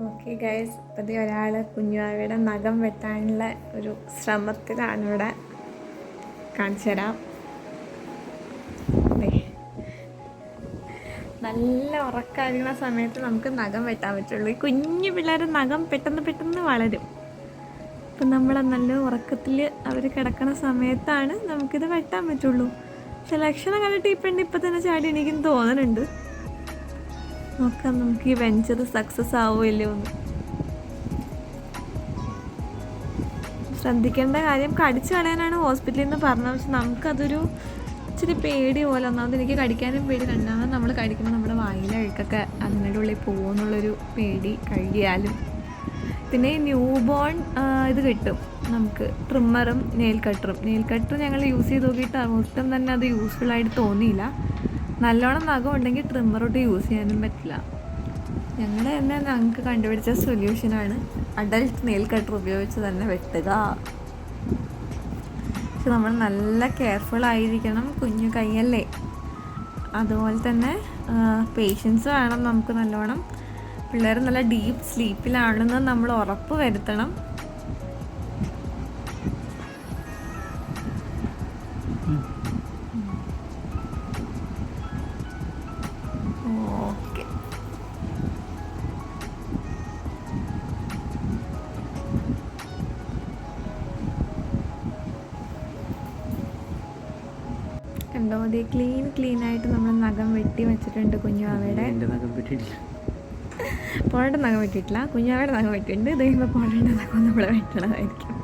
Okay guys, പതി ഒരാൾ കുഞ്ഞുവാവയുടെ നഖം വെട്ടാനുള്ള ഒരു ശ്രമത്തിലാണ് ഇവിടെ. കാണിച്ചു തരാം. നല്ല ഉറക്കായിരിക്കുന്ന സമയത്ത് നമുക്ക് നഖം വെട്ടാൻ പറ്റുള്ളൂ. ഈ കുഞ്ഞു പിള്ളേർ നഖം പെട്ടെന്ന് വളരും. അപ്പം നമ്മൾ നല്ല ഉറക്കത്തിൽ അവർ കിടക്കണ സമയത്താണ് നമുക്കിത് വെട്ടാൻ പറ്റുള്ളൂ. പക്ഷെ ലക്ഷണം കണ്ടിട്ട് ഈ പെണ്ണ് ഇപ്പം തന്നെ ചാടി എനിക്കും തോന്നുന്നുണ്ട്. നോക്കാം നമുക്ക് ഈ വെഞ്ചർ സക്സസ് ആവുമല്ലോ എന്ന്. ശ്രദ്ധിക്കേണ്ട കാര്യം, കടിച്ചു കളയാനാണ് ഹോസ്പിറ്റലിൽ നിന്ന് പറഞ്ഞത്. പക്ഷെ നമുക്കതൊരു ഇച്ചിരി പേടി പോലെ. ഒന്നാമത് എനിക്ക് കടിക്കാനും പേടി, രണ്ടാമത് നമ്മൾ കടിക്കുമ്പോൾ നമ്മുടെ വായിലെ അഴുക്കൊക്കെ അതിൻ്റെ ഉള്ളിൽ പോകുമെന്നുള്ളൊരു പേടി കഴിയാലും. പിന്നെ ന്യൂ ബോൺ ഇത് കിട്ടും നമുക്ക്, ട്രിമ്മറും നെയിൽ കട്ടറും. നെയിൽ കട്ടർ ഞങ്ങൾ യൂസ് ചെയ്ത് നോക്കിയിട്ട് ഒട്ടും തന്നെ അത് യൂസ്ഫുള്ളായിട്ട് തോന്നിയില്ല. നല്ലോണം നഖം ഉണ്ടെങ്കിൽ ട്രിമ്മറോട്ട് യൂസ് ചെയ്യാനും പറ്റില്ല. ഞങ്ങൾ തന്നെ ഞങ്ങൾക്ക് കണ്ടുപിടിച്ച സൊല്യൂഷനാണ് അഡൽട്ട് നെയിൽ കട്ടർ ഉപയോഗിച്ച് തന്നെ വെട്ടുക. പക്ഷെ നമ്മൾ നല്ല കെയർഫുൾ ആയിരിക്കണം, കുഞ്ഞു കൈയല്ലേ. അതുപോലെ തന്നെ പേഷ്യൻസ് വേണം നമുക്ക് നല്ലോണം. പിള്ളേർ നല്ല ഡീപ്പ് സ്ലീപ്പിലാണെന്ന് നമ്മൾ ഉറപ്പ് വരുത്തണം. ഓക്കെ, കണ്ടോ, അതേ ക്ലീനായിട്ട് നമ്മൾ നഖം വെട്ടി വെച്ചിട്ടുണ്ട് കുഞ്ഞുവാവയുടെ. പോളുടെ നഖം വെട്ടിയിട്ടില്ല, കുഞ്ഞുവാവയുടെ നഖം വെട്ടിയിട്ടുണ്ട്. ഇത് കഴിയുമ്പോൾ പോളുടെ നഖം നമ്മൾ വെട്ടണമായിരിക്കും.